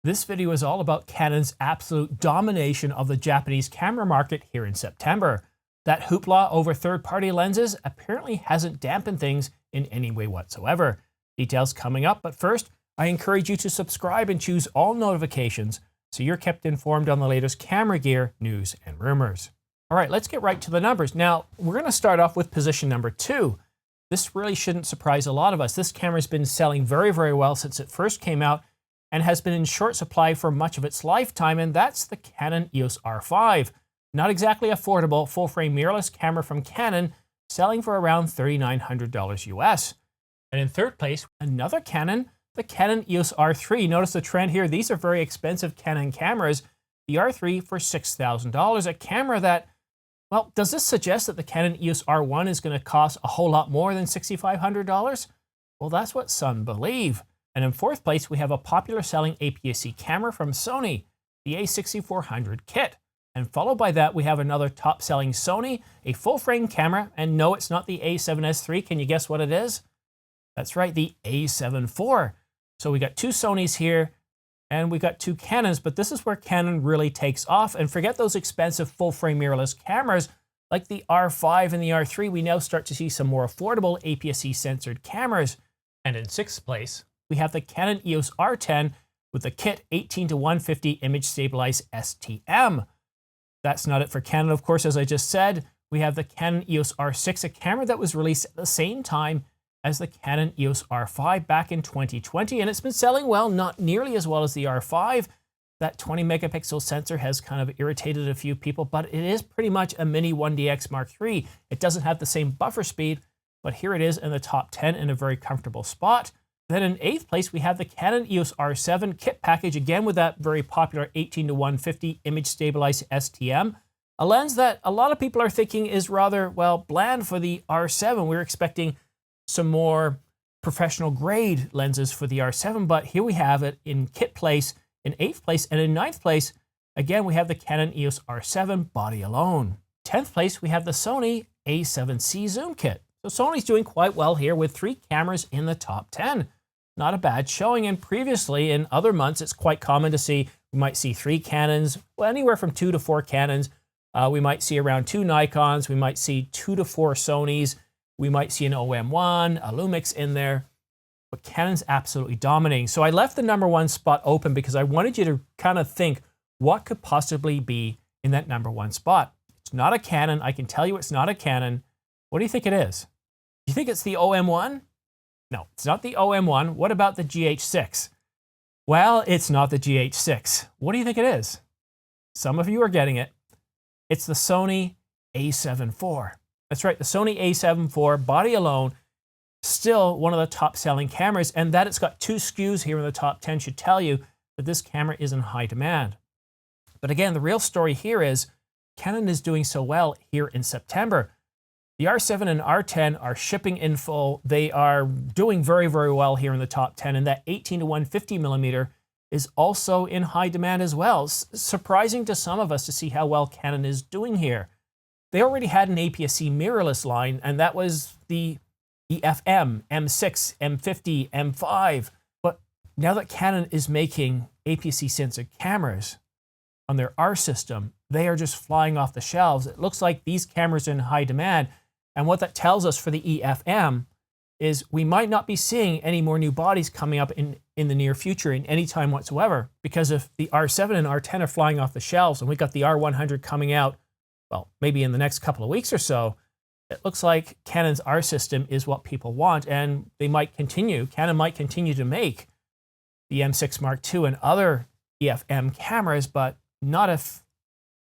This video is all about Canon's absolute domination of the Japanese camera market here in September. That hoopla over third-party lenses apparently hasn't dampened things in any way whatsoever. Details coming up, but first, I encourage you to subscribe and choose all notifications so you're kept informed on the latest camera gear, news, and rumors. All right, let's get right to the numbers. Now, we're going to start off with position number 2. This really shouldn't surprise a lot of us. This camera's been selling very, very well since it first came out and has been in short supply for much of its lifetime, and that's the Canon EOS R5. Not exactly affordable, full-frame mirrorless camera from Canon, selling for around $3,900 US. And in third place, another Canon, the Canon EOS R3. Notice the trend here. These are very expensive Canon cameras. The R3 for $6,000, a camera that, well, does this suggest that the Canon EOS R1 is going to cost a whole lot more than $6,500? Well, that's what some believe. And in fourth place, we have a popular selling APS-C camera from Sony, the A6400 kit. And followed by that, we have another top-selling Sony, a full-frame camera. And no, it's not the A7S III. Can you guess what it is? That's right, the A7 IV. So we got two Sonys here, and we got two Canons, but this is where Canon really takes off. And forget those expensive full-frame mirrorless cameras like the R5 and the R3. We now start to see some more affordable APS-C censored cameras. And in sixth place, we have the Canon EOS R10 with the kit 18-150 image stabilized STM. That's not it for Canon, of course, as I just said. We have the Canon EOS R6, a camera that was released at the same time as the Canon EOS R5 back in 2020, and it's been selling well, not nearly as well as the R5. That 20 megapixel sensor has kind of irritated a few people, but it is pretty much a mini 1DX Mark III. It doesn't have the same buffer speed, but here it is in the top 10 in a very comfortable spot. Then in eighth place, we have the Canon EOS R7 kit package, again with that very popular 18-150 image stabilized STM. A lens that a lot of people are thinking is rather, well, bland for the R7. We're expecting some more professional grade lenses for the R7, but here we have it in kit place, in eighth place, and in ninth place, again, we have the Canon EOS R7 body alone. 10th place, we have the Sony A7C zoom kit. So Sony's doing quite well here with 3 cameras in the top 10. Not a bad showing, and previously in other months, it's quite common to see, we might see 3 Canons, well, anywhere from 2 to 4 Canons. We might see around 2 Nikons, we might see 2 to 4 Sonys, we might see an OM1, a Lumix in there, but Canon's absolutely dominating. So I left the number 1 spot open because I wanted you to kind of think what could possibly be in that number 1 spot. It's not a Canon, I can tell you it's not a Canon. What do you think it is? Do you think it's the OM1? No, it's not the OM1. What about the GH6? Well, it's not the GH6. What do you think it is? Some of you are getting it. It's the Sony A7 IV. That's right, the Sony A7 IV, body alone, still one of the top selling cameras, and that it's got 2 SKUs here in the top 10 should tell you that this camera is in high demand. But again, the real story here is Canon is doing so well here in September. The R7 and R10 are shipping in full. They are doing very, very well here in the top 10, and that 18-150 millimeter is also in high demand as well. Surprising to some of us to see how well Canon is doing here. They already had an APS-C mirrorless line, and that was the EF-M, M6, M50, M5. But now that Canon is making APS-C censored cameras on their R system, they are just flying off the shelves. It looks like these cameras are in high demand. And what that tells us for the EF-M is we might not be seeing any more new bodies coming up in the near future in any time whatsoever, because if the R7 and R10 are flying off the shelves and we've got the R100 coming out, well, maybe in the next couple of weeks or so, it looks like Canon's R system is what people want, and they might continue, Canon might continue to make the M6 Mark II and other EF-M cameras, but not if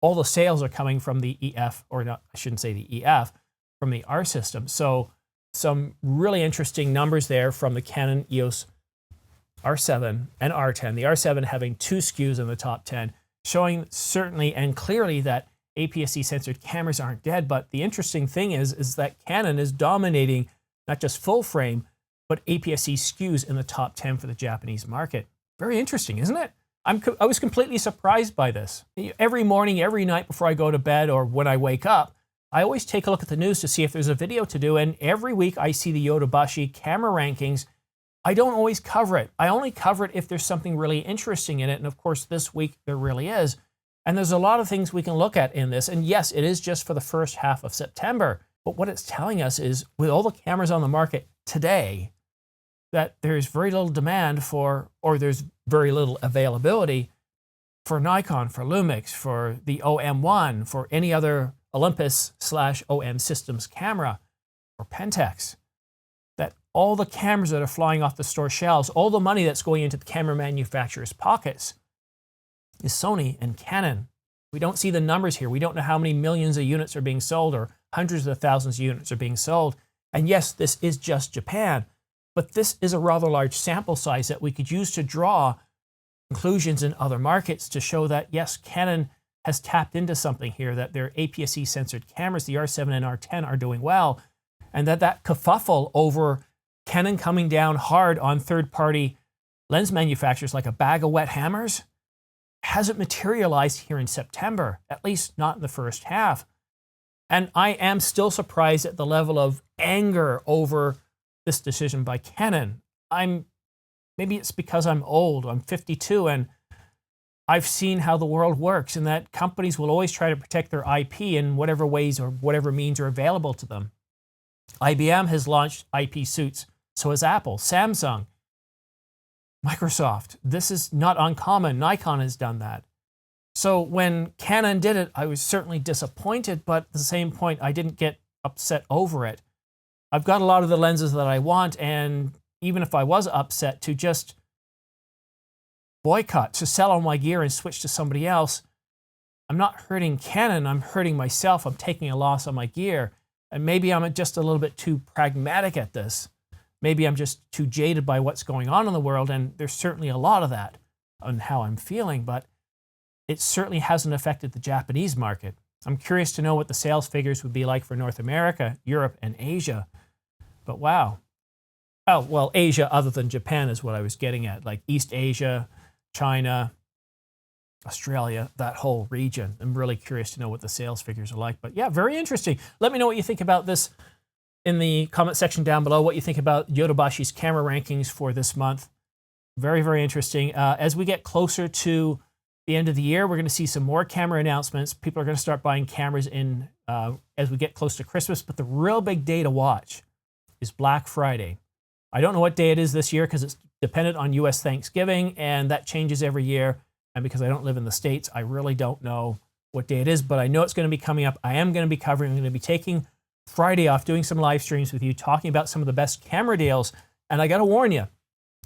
all the sales are coming from the EF, or not, I shouldn't say the EF, from the R system. So some really interesting numbers there from the Canon EOS R7 and R10. The R7 having 2 SKUs in the top 10, showing certainly and clearly that APS-C censored cameras aren't dead. But the interesting thing is that Canon is dominating not just full frame, but APS-C SKUs in the top 10 for the Japanese market. Very interesting, isn't it? I was completely surprised by this. Every morning, every night before I go to bed or when I wake up, I always take a look at the news to see if there's a video to do, and every week I see the Yodobashi camera rankings, I don't always cover it. I only cover it if there's something really interesting in it. And of course, this week there really is. And there's a lot of things we can look at in this. And yes, it is just for the first half of September. But what it's telling us is with all the cameras on the market today, that there's very little demand for, or there's very little availability for Nikon, for Lumix, for the OM1, for any other Olympus/OM Systems camera, or Pentax. That all the cameras that are flying off the store shelves, all the money that's going into the camera manufacturers' pockets is Sony and Canon. We don't see the numbers here. We don't know how many millions of units are being sold or hundreds of thousands of units are being sold. And yes, this is just Japan, but this is a rather large sample size that we could use to draw conclusions in other markets to show that, yes, Canon has tapped into something here, that their APS-C censored cameras, the R7 and R10, are doing well, and that kerfuffle over Canon coming down hard on third-party lens manufacturers like a bag of wet hammers hasn't materialized here in September, at least not in the first half. And I am still surprised at the level of anger over this decision by Canon. Maybe it's because I'm old, I'm 52, and I've seen how the world works, and that companies will always try to protect their IP in whatever ways or whatever means are available to them. IBM has launched IP suits, so has Apple, Samsung, Microsoft. This is not uncommon. Nikon has done that. So when Canon did it, I was certainly disappointed, but at the same point, I didn't get upset over it. I've got a lot of the lenses that I want, and even if I was upset, to just boycott, to sell all my gear and switch to somebody else, I'm not hurting Canon, I'm hurting myself. I'm taking a loss on my gear. And maybe I'm just a little bit too pragmatic at this. Maybe I'm just too jaded by what's going on in the world, and there's certainly a lot of that on how I'm feeling, but it certainly hasn't affected the Japanese market. I'm curious to know what the sales figures would be like for North America, Europe, and Asia. But wow. Oh, well, Asia other than Japan is what I was getting at, like East Asia, China, Australia, that whole region. I'm really curious to know what the sales figures are like. But yeah, very interesting. Let me know what you think about this in the comment section down below, what you think about Yotobashi's camera rankings for this month. Very, very interesting. As we get closer to the end of the year, we're going to see some more camera announcements. People are going to start buying cameras in as we get close to Christmas. But the real big day to watch is Black Friday. I don't know what day it is this year because it's dependent on US Thanksgiving, and that changes every year. And because I don't live in the States, I really don't know what day it is, but I know it's going to be coming up. I am going to be covering, I'm going to be taking Friday off, doing some live streams with you, talking about some of the best camera deals. And I got to warn you,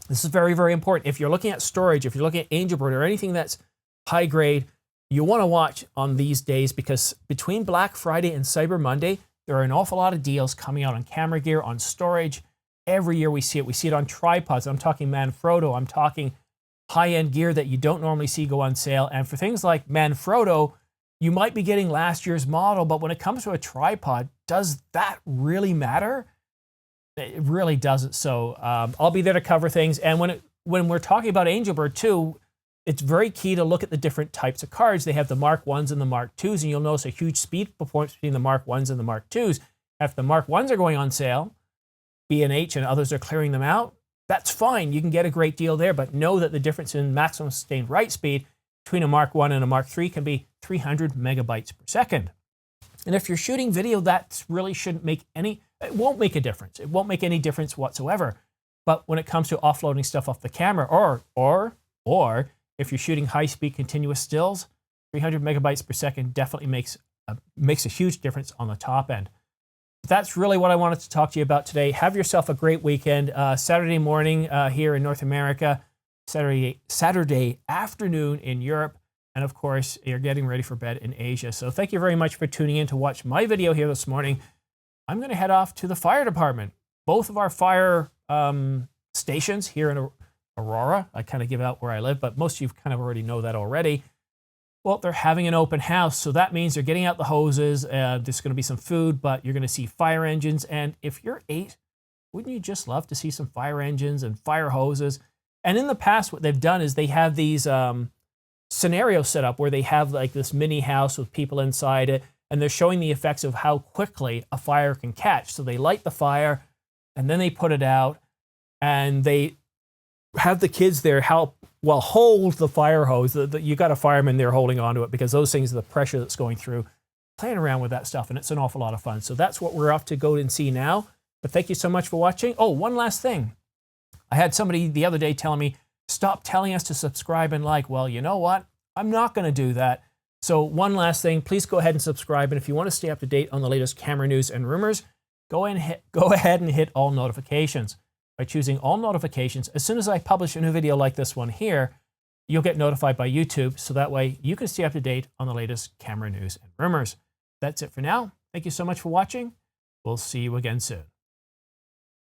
this is very, very important. If you're looking at storage, if you're looking at Angelbird or anything that's high grade, you want to watch on these days, because between Black Friday and Cyber Monday, there are an awful lot of deals coming out on camera gear, on storage. Every year we see it. We see it on tripods. I'm talking Manfrotto. I'm talking high-end gear that you don't normally see go on sale. And for things like Manfrotto, you might be getting last year's model, but when it comes to a tripod, does that really matter? It really doesn't. So I'll be there to cover things. And when we're talking about Angelbird too, it's very key to look at the different types of cards. They have the Mark 1s and the Mark 2s, and you'll notice a huge speed performance between the Mark 1s and the Mark 2s. If the Mark 1s are going on sale, B&H and others are clearing them out, that's fine. You can get a great deal there, but know that the difference in maximum sustained write speed between a Mark 1 and a Mark 3 can be 300 megabytes per second. And if you're shooting video, that really shouldn't make any, it won't make a difference. It won't make any difference whatsoever. But when it comes to offloading stuff off the camera, or if you're shooting high-speed continuous stills, 300 megabytes per second definitely makes a huge difference on the top end. That's really what I wanted to talk to you about today. Have yourself a great weekend. Saturday morning here in North America, Saturday afternoon in Europe, and of course, you're getting ready for bed in Asia. So thank you very much for tuning in to watch my video here this morning. I'm going to head off to the fire department. Both of our fire stations here in Aurora, I kind of give out where I live, but most of you kind of already know that already. Well, they're having an open house, so that means they're getting out the hoses. There's going to be some food, but you're going to see fire engines. And if you're 8, wouldn't you just love to see some fire engines and fire hoses? And in the past, what they've done is they have these scenarios set up where they have like this mini house with people inside it, and they're showing the effects of how quickly a fire can catch. So they light the fire, and then they put it out, and they have the kids there help, well, hold the fire hose. You got a fireman there holding onto it, because those things are the pressure that's going through. Playing around with that stuff, and it's an awful lot of fun. So that's what we're off to go and see now. But thank you so much for watching. Oh, one last thing. I had somebody the other day telling me, stop telling us to subscribe and like. Well, you know what? I'm not going to do that. So one last thing, please go ahead and subscribe. And if you want to stay up to date on the latest camera news and rumors, go ahead and hit all notifications. By choosing all notifications, as soon as I publish a new video like this one here, you'll get notified by YouTube. So that way you can stay up to date on the latest camera news and rumors. That's it for now. Thank you so much for watching. We'll see you again soon.